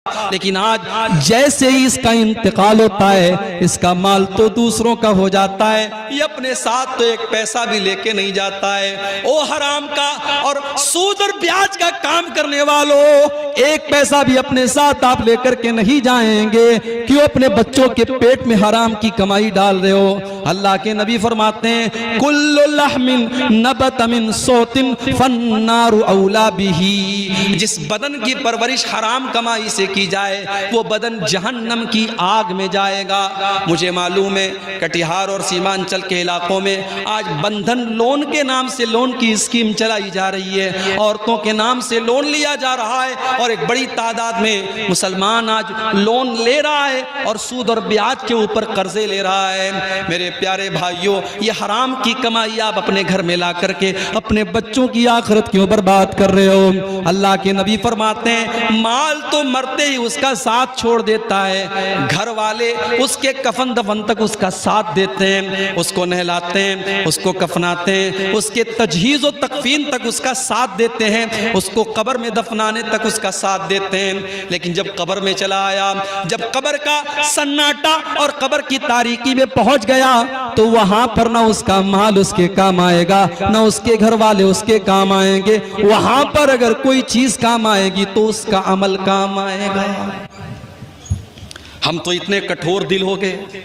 लेकिन आज जैसे ही इसका इंतकाल होता है, इसका माल तो दूसरों का हो जाता है, ये अपने साथ तो एक पैसा भी लेके नहीं जाता है। ओ हराम का और सूद और ब्याज का काम करने वालों, एक पैसा भी अपने साथ आप लेकर के नहीं जाएंगे। क्यों अपने बच्चों के पेट में हराम की कमाई डाल रहे हो? अल्लाह के नबी फरमाते हैं, कुल्लु लहमिन नबत मिन सोतिन फन्नारु औला बिही। जिस बदन की परवरिश हराम कमाई से की जाए वो बदन जहन्नम की आग में जाएगा। मुझे मालूम है कटिहार और सीमांचल के इलाकों में आज बंधन लोन के नाम से लोन की स्कीम चलाई जा रही है। औरतों के नाम से लोन लिया जा रहा है और एक बड़ी तादाद में मुसलमान आज लोन ले रहा है और सूद और ब्याज के ऊपर कर्जे ले रहा है। मेरे प्यारे भाइयों, ये हराम की कमाई आप अपने घर में ला करके अपने बच्चों की आखिरत क्यों बर्बाद कर रहे हो? अल्लाह के नबी फरमाते हैं, माल तो मरते ही उसका साथ छोड़ देता है, घर वाले उसके कफन दफन तक उसका साथ देते हैं, उसको नहलाते हैं, उसको कफनाते हैं, उसके तजहीज़ और तकफीन तक उसका साथ देते हैं, उसको कब्र में दफनाने तक उसका साथ देते हैं। लेकिन जब कब्र में चला आया, जब कब्र का सन्नाटा और कब्र की तारीकी में पहुंच गया, तो वहां पर ना उसका माल उसके काम आएगा, ना उसके घर वाले उसके काम आएंगे। वहां पर अगर कोई चीज काम आएगी तो उसका अमल काम आएगा। हम तो इतने कठोर दिल हो गए,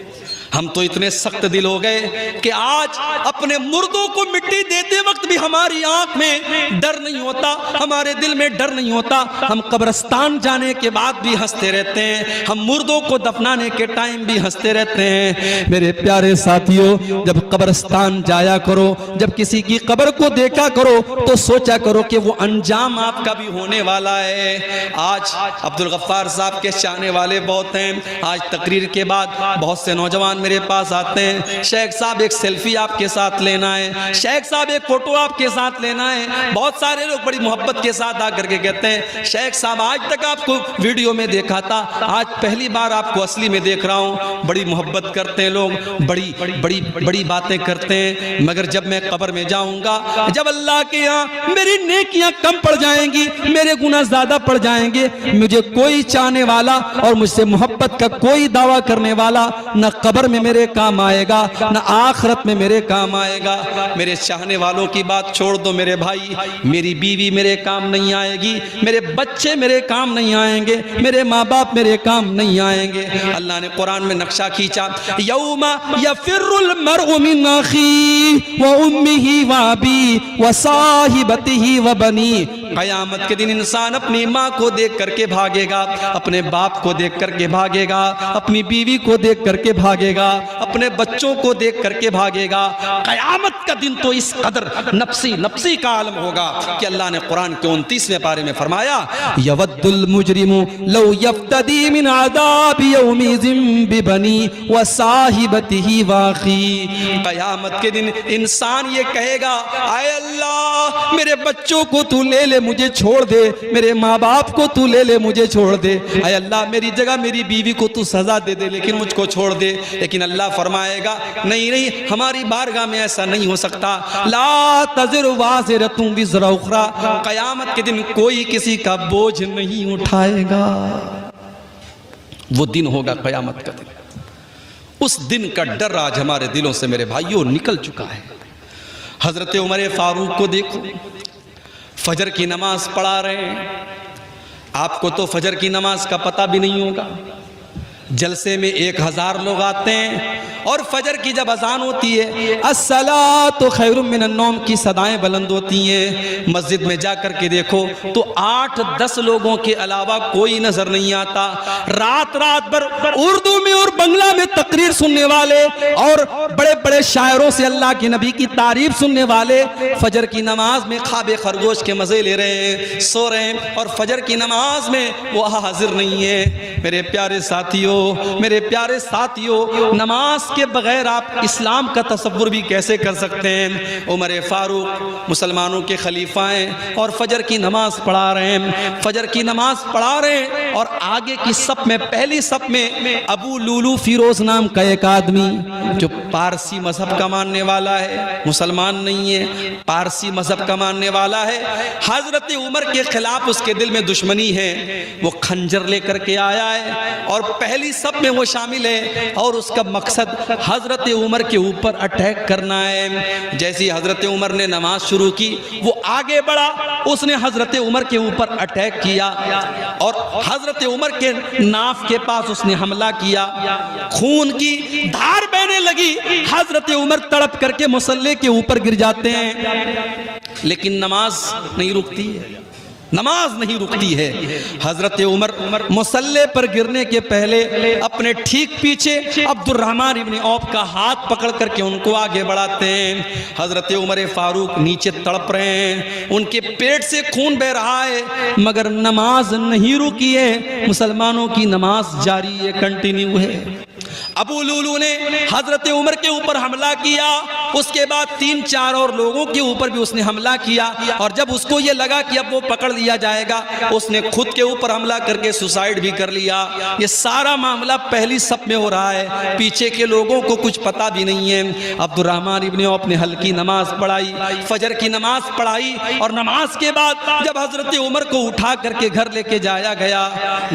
हम तो इतने सख्त दिल हो गए कि आज अपने मुर्दों को मिट्टी देते वक्त भी हमारी आंख में डर नहीं होता, हमारे दिल में डर नहीं होता। हम कब्रिस्तान जाने के बाद भी हंसते रहते हैं, हम मुर्दों को दफनाने के टाइम भी हंसते रहते हैं। मेरे प्यारे साथियों, जब कब्रिस्तान जाया करो, जब किसी की कब्र को देखा करो तो सोचा करो कि वो अंजाम आपका भी होने वाला है। आज अब्दुल गफ्फार साहब के चाहने वाले बहुत हैं। आज तकरीर के बाद बहुत से नौजवान मेरे पास आते हैं, शेख साहब एक सेल्फी आपके साथ लेना है, शेख साहब एक फोटो आपके साथ लेना है। बहुत सारे लोग बड़ी मोहब्बत के साथ आकर के कहते हैं, शेख साहब आज तक आपको वीडियो में देखा था, आज पहली बार आपको असली में देख रहा हूं। बड़ी मोहब्बत करते हैं लोग, बड़ी बड़ी बड़ी बातें करते हैं। मगर जब मैं कब्र में जाऊंगा, जब अल्लाह के यहाँ मेरी नेकियां कम पड़ जाएंगी, मेरे गुनाह ज्यादा पड़ जाएंगे, मुझे कोई चाहने वाला और मुझसे मोहब्बत का कोई दावा करने वाला न कब्र में मेरे काम आएगा, ना आखिरत में मेरे काम आएगा। मेरे चाहने वालों की बात छोड़ दो मेरे भाई, मेरी बीवी मेरे काम नहीं आएगी, मेरे बच्चे मेरे काम नहीं आएंगे, मेरे माँ बाप मेरे काम नहीं आएंगे। अल्लाह ने कुरान में नक्शा खींचा, यौमा यफिरुल मरउ मिन अखी व उम्मिही व अबी व साहिबतिही व बनी। क़यामत के दिन इंसान अपनी माँ को देख करके भागेगा, अपने बाप को देख करके भागेगा, अपनी बीवी को देख करके भागेगा, अपने बच्चों को देख करके भागेगा। क़यामत का दिन तो इस कदर नफ्सी नफ्सी का आलम होगा कि अल्लाह ने कुरान के 29वें पारे में फरमाया, यवद्दुल मुजरिमु लौ यफ्तदी मिन अज़ाबि यौमिज़िन बिबनी व साहिबतिही व अखी। क़यामत के दिन इंसान ये कहेगा, आए अल्लाह मेरे बच्चों को तू ले ले, मुझे छोड़ दे, मेरे माँ बाप को तू ले ले, मुझे छोड़ दे, आए अल्लाह मेरी जगह मेरी बीवी को तू सजा दे दे, लेकिन मुझको छोड़ दे। लेकिन अल्लाह फरमाएगा, नहीं नहीं, हमारी बारगाह में ऐसा नहीं हो सकता। ला तज़िरु वाज़िरतुन विज़रा उख़रा। क़यामत के दिन कोई किसी का बोझ नहीं उठाएगा। वो दिन होगा क़यामत का दिन। उस दिन का डर आज हमारे दिलों से मेरे भाइयों निकल चुका है। हजरत उमर फारूक को देखो, फजर की नमाज पढ़ा रहे हैं। आपको तो फजर की नमाज का पता भी नहीं होगा। जलसे में 1000 लोग आते हैं और फजर की जब अजान होती है, अस्सलातु खैरुम मिनन नौम की सदाएं बुलंद होती हैं। मस्जिद में जाकर के देखो तो 8-10 लोगों के अलावा कोई नजर नहीं आता। रात रात भर उर्दू में और बंगला में तकरीर सुनने वाले और बड़े बड़े शायरों से अल्लाह के नबी की तारीफ सुनने वाले फजर की नमाज में ख्वाब खरगोश के मजे ले रहे हैं, सो रहे हैं, और फजर की नमाज में वो हाजिर नहीं है। मेरे प्यारे साथियों, मेरे प्यारे साथियों, नमाज के बगैर आप इस्लाम का तसव्वुर भी कैसे कर सकते हैं। उमर फारूक मुसलमानों के खलीफा हैं और फजर की नमाज पढ़ा रहे हैं, फजर की नमाज पढ़ा रहे हैं और आगे की सफ में, पहली सफ में अबू लूलू फिरोज नाम का एक आदमी जो पारसी मजहब का मानने वाला है, मुसलमान नहीं है, पारसी मजहब का मानने वाला है। हजरत उमर के खिलाफ उसके दिल में दुश्मनी है। वो खंजर लेकर के आया है और पहली सफ में वो शामिल है और उसका मकसद हजरत उमर के ऊपर अटैक करना है। जैसे हजरत उमर ने नमाज शुरू की वो आगे बढ़ा, उसने हजरत उमर के ऊपर अटैक किया और हजरत उमर के नाफ के पास उसने हमला किया। खून की धार बहने लगी, हजरत उमर तड़प करके मुसल्ले के ऊपर गिर जाते हैं, लेकिन नमाज नहीं रुकती है, नमाज नहीं रुकती है। हजरत उमर मुसल्ले पर गिरने के पहले अपने ठीक पीछे अब्दुर्रहमान इब्न औफ का हाथ पकड़ करके उनको आगे बढ़ाते हैं। हजरत उमर फारूक नीचे तड़प रहे हैं, उनके पेट से खून बह रहा है, मगर नमाज नहीं रुकी है, मुसलमानों की नमाज जारी है, कंटिन्यू है। अबू लूलू ने हजरत उमर के ऊपर हमला किया, उसके बाद 3-4 और लोगों के ऊपर भी उसने हमला किया और जब उसको ये लगा कि अब वो पकड़ लिया जाएगा, उसने खुद के ऊपर हमला करके सुसाइड भी कर लिया। ये सारा मामला पहली सफ में हो रहा है, पीछे के लोगों को कुछ पता भी नहीं है। अब्दुर्रहमान इब्न औफ ने हल्की नमाज पढ़ाई, फजर की नमाज पढ़ाई और नमाज के बाद जब हजरत उमर को उठा करके घर लेके जाया गया,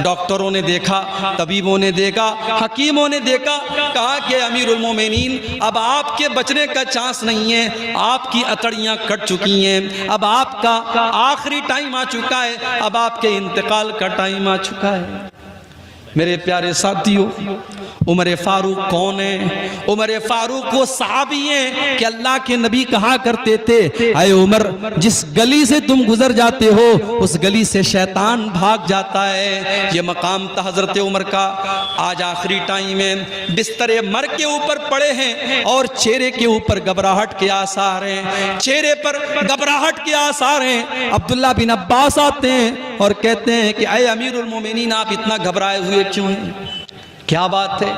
डॉक्टरों ने देखा, तबीबों ने देखा, हकीमों ने देखा, कहा कि अमीरुल मोमिनीन अब आपके बचने का चांस नहीं है, आपकी अतड़ियां कट चुकी हैं, अब आपका आखिरी टाइम आ चुका है, अब आपके इंतकाल का टाइम आ चुका है। मेरे प्यारे साथियों, उमर फारूक कौन है? उमर फारूक वो सहाबी हैं कि अल्लाह के नबी कहा करते थे, अय उमर, जिस गली से तुम गुजर जाते हो उस गली से शैतान भाग जाता है। ये मकाम था हजरत उमर का। आज आखिरी टाइम में बिस्तरे मर के ऊपर पड़े हैं और चेहरे के ऊपर घबराहट के आसार हैं, चेहरे पर घबराहट के आसार हैं। अब्दुल्ला बिन अब्बास आते हैं और कहते हैं कि अय अमीरुल मोमिनीन, आप इतना घबराए हुए क्यों हैं? क्या बात है,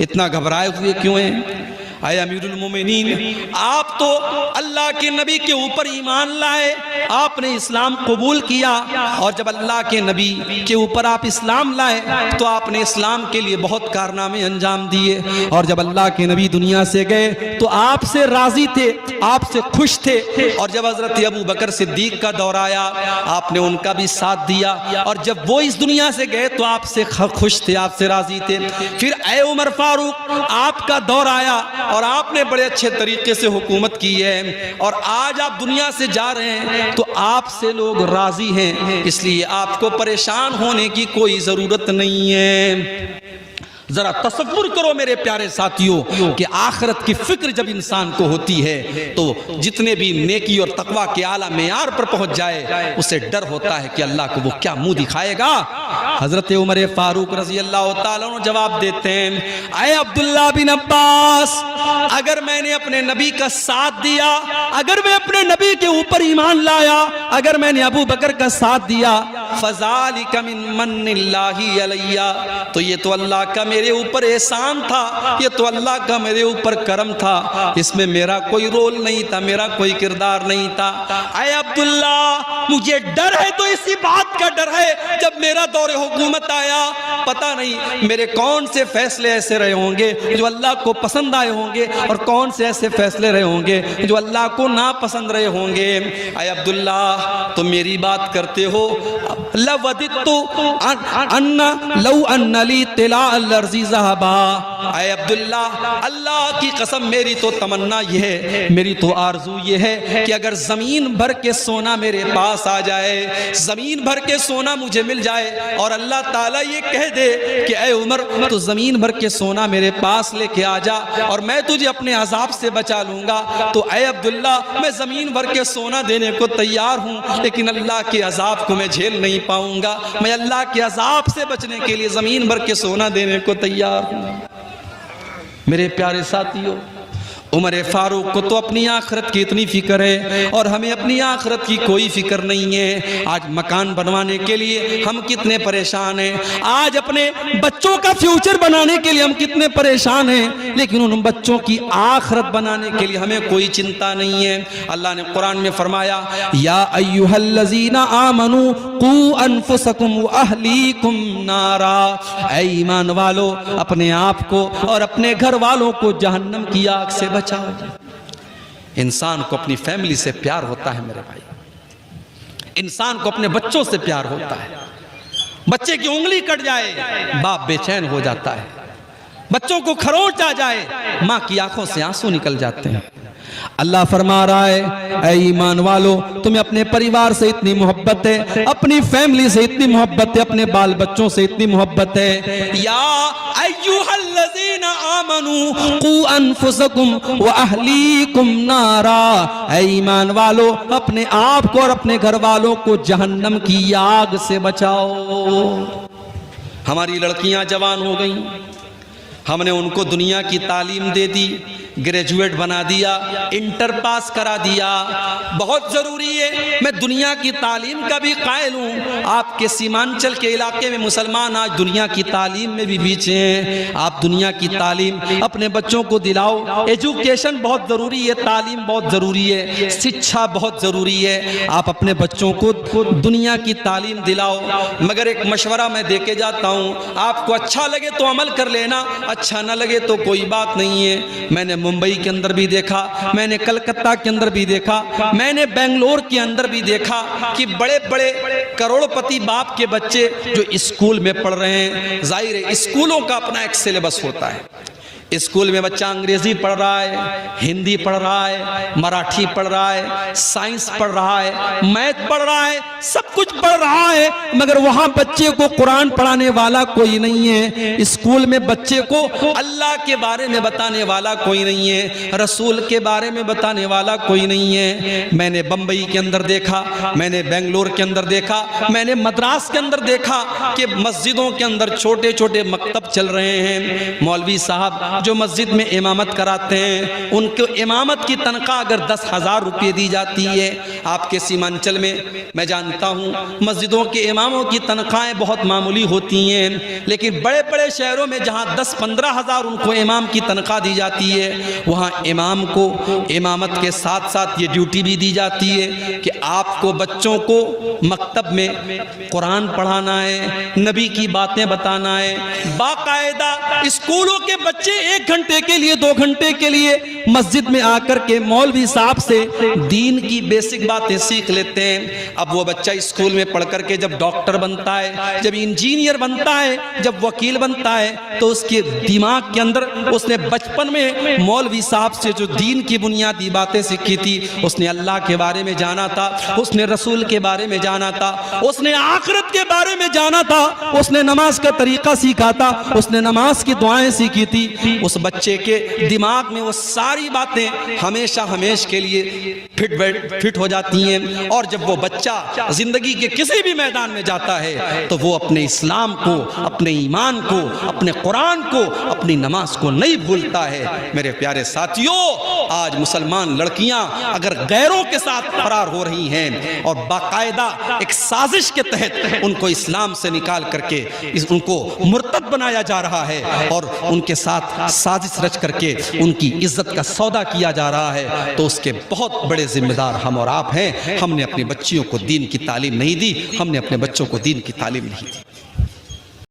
इतना घबराए हुए क्यों हैं? आए अमीरुल मोमिनीन, आप तो अल्लाह के नबी के ऊपर ईमान लाए, आपने इस्लाम कबूल किया और जब अल्लाह के नबी के ऊपर आप इस्लाम लाए तो आपने इस्लाम के लिए बहुत कारनामे अंजाम दिए और जब अल्लाह के नबी दुनिया से गए तो आपसे राजी थे, आपसे खुश थे और जब हजरत अबू बकर सिद्दीक का दौर आया आपने उनका भी साथ दिया और जब वो इस दुनिया से गए तो आपसे खुश थे, आपसे राजी थे। फिर ऐ उमर फारूक, आपका दौर आया और आपने बड़े अच्छे तरीके से हुकूमत की है और आज आप दुनिया से जा रहे हैं तो आपसे लोग राजी हैं, इसलिए आपको परेशान होने की कोई जरूरत नहीं है। जरा तसव्वुर करो मेरे प्यारे साथियों कि आखिरत की फिक्र जब इंसान को होती है तो जितने भी नेकी और तकवा के आला मेयार पर पहुंच जाए उसे डर होता है कि अल्लाह को वो क्या मुंह दिखाएगा। हजरत उमर फारूक रजी अल्लाह तआला अन्हु जवाब देते हैं, ऐ अब्दुल्ला बिन अब्बास, अगर मैंने अपने नबी का साथ दिया, अगर मैं अपने नबी के ऊपर ईमान लाया, अगर मैंने अबू बकर का साथ दिया, फज़ालिका मिन मन्निल्लाहि अलैया, तो ये तो अल्लाह का मेरे ऊपर एहसान था, ये तो अल्लाह का मेरे ऊपर करम था, इसमें मेरा कोई रोल नहीं था, मेरा कोई किरदार नहीं था। ऐ अब्दुल्ला, मुझे डर है तो इसी बात का डर है जब मेरा दौरे हुकूमत आया, पता नहीं मेरे कौन से फैसले ऐसे रहे होंगे जो अल्लाह को पसंद आए होंगे और कौन से ऐसे फैसले रहे होंगे जो अल्लाह को ना पसंद रहे होंगे। ऐ अब्दुल्ला, तो मेरी बात करते हो, लवदितु अन्ना लौ अन्ना ली तिला अर्ज़ी ज़हबा। ऐ अब्दुल्ला, अल्लाह की कसम मेरी तो तमन्ना ये है, मेरी तो आरजू ये है कि अगर जमीन भर के सोना मेरे पास आ जाए, जमीन भर के सोना मुझे मिल जाए और अल्लाह ताला ये कह दे कि ऐ उमर, तो जमीन भर के सोना मेरे पास लेके आ जा और मैं तुझे अपने अजाब से बचा लूंगा, तो ऐ अब्दुल्ला, मैं जमीन भर के सोना देने को तैयार हूं, लेकिन अल्लाह के अजाब को मैं झेल नहीं पाऊंगा, मैं अल्लाह के अजाब से बचने के लिए जमीन भर के सोना देने को तैयार हूं। मेरे प्यारे साथियों, उमर फारूक को तो अपनी आखिरत की इतनी फिक्र है और हमें अपनी आखिरत की कोई फिक्र नहीं है। आज मकान बनवाने के लिए हम कितने परेशान हैं, आज अपने बच्चों का फ्यूचर बनाने के लिए हम कितने परेशान हैं, लेकिन उन बच्चों की आखिरत बनाने के लिए हमें कोई चिंता नहीं है। अल्लाह ने कुरान में फरमाया, या अय्युहल्लज़ीना आमनू कू अनफुसकुम व अहलीकुम नारा, ऐ ईमान वालों अपने आप को और अपने घर वालों को जहन्नम की आग से बचाओ। इंसान को अपनी फैमिली से प्यार होता है मेरे भाई, इंसान को अपने बच्चों से प्यार होता है। बच्चे की उंगली कट जाए बाप बेचैन हो जाता है, बच्चों को खरोच आ जाए मां की आंखों से आंसू निकल जाते हैं। अल्लाह फरमा रहा है, ऐ ईमान वालों तुम्हें अपने परिवार से इतनी मोहब्बत है, अपनी फैमिली से इतनी मोहब्बत है, अपने बाल बच्चों से इतनी मोहब्बत है। या अय्युहल्लज़ीना आमनू कू अनफुसकुम व अहलीकुम नारा, ऐ ईमान वालों अपने आप को और अपने घर वालों को जहन्नम की आग से बचाओ। हमारी लड़कियां जवान हो गई, हमने उनको दुनिया की तालीम दे दी, ग्रेजुएट बना दिया, इंटर पास करा दिया, बहुत ज़रूरी है। मैं दुनिया की तालीम का भी कायल हूँ। आपके सीमांचल के इलाके में मुसलमान आज दुनिया की तालीम में भी पीछे हैं। आप दुनिया की तालीम अपने बच्चों को दिलाओ। एजुकेशन बहुत ज़रूरी है, तालीम बहुत ज़रूरी है, शिक्षा बहुत ज़रूरी है। आप अपने बच्चों को दुनिया की तालीम दिलाओ। मगर एक मशवरा मैं दे के जाता हूँ, आपको अच्छा लगे तो अमल कर लेना, अच्छा ना लगे तो कोई बात नहीं है। मैंने मुंबई के अंदर भी देखा, मैंने कलकत्ता के अंदर भी देखा, मैंने बेंगलोर के अंदर भी देखा कि बड़े बड़े करोड़पति बाप के बच्चे जो स्कूल में पढ़ रहे हैं। जाहिर है स्कूलों का अपना एक सिलेबस होता है। स्कूल में बच्चा अंग्रेजी पढ़ रहा है, हिंदी पढ़ रहा है, मराठी पढ़ रहा है, साइंस पढ़ रहा है, मैथ पढ़ रहा है, सब कुछ पढ़ रहा है, मगर वहां बच्चे को कुरान पढ़ाने वाला कोई नहीं है। स्कूल में बच्चे को अल्लाह के बारे में बताने वाला कोई नहीं है, रसूल के बारे में बताने वाला कोई नहीं है। मैंने बंबई के अंदर देखा, मैंने बेंगलोर के अंदर देखा, मैंने मद्रास के अंदर देखा कि मस्जिदों के अंदर छोटे छोटे मकतब चल रहे हैं। मौलवी साहब जो मस्जिद में इमामत कराते हैं, उनको इमामत की तनख्वाह अगर 10,000 रुपये दी जाती है, आपके सीमांचल में मैं जानता हूँ मस्जिदों के इमामों की तनख्वाहें बहुत मामूली होती हैं, लेकिन बड़े बड़े शहरों में जहाँ 10-15 हज़ार उनको इमाम की तनख्वाह दी जाती है, वहाँ इमाम को इमामत के साथ साथ ये ड्यूटी भी दी जाती है कि आपको बच्चों को मकतब में कुरान पढ़ाना है, नबी की बातें बताना है। बाकायदा स्कूलों के बच्चे 1 घंटे के लिए 2 घंटे के लिए मस्जिद में आकर के मौलवी साहब से दीन की बेसिक बातें सीख लेते हैं। अब वो बच्चा स्कूल में पढ़ करके जब डॉक्टर बनता है, जब इंजीनियर बनता है, जब वकील बनता है, तो उसके दिमाग के अंदर उसने बचपन में मौलवी साहब से जो दीन की बुनियादी बातें सीखी थी, उसने अल्लाह के बारे में जाना था, उसने रसूल के बारे में जाना था, उसने आखिरत के बारे में जाना था, उसने नमाज का तरीका सीखा था, उसने नमाज की दुआएं सीखी थी। उस बच्चे के दिमाग में वो सारी बातें हमेशा हमेश के लिए फिट हो जाती हैं। और जब वो बच्चा जिंदगी के किसी भी मैदान में जाता है तो वो अपने इस्लाम को, अपने ईमान को, अपने कुरान को, अपनी नमाज को नहीं भूलता है। मेरे प्यारे साथियों, आज मुसलमान लड़कियां अगर गैरों के साथ फरार हो रही हैं और बाकायदा एक साजिश के तहत उनको इस्लाम से निकाल करके उनको मुर्तद बनाया जा रहा है और उनके साथ साजिश रच करके उनकी इज्जत का सौदा किया जा रहा है, तो उसके बहुत बड़े जिम्मेदार हम और आप हैं। हमने अपनी बच्चियों को दीन की तालीम नहीं दी, हमने अपने बच्चों को दीन की तालीम नहीं दी।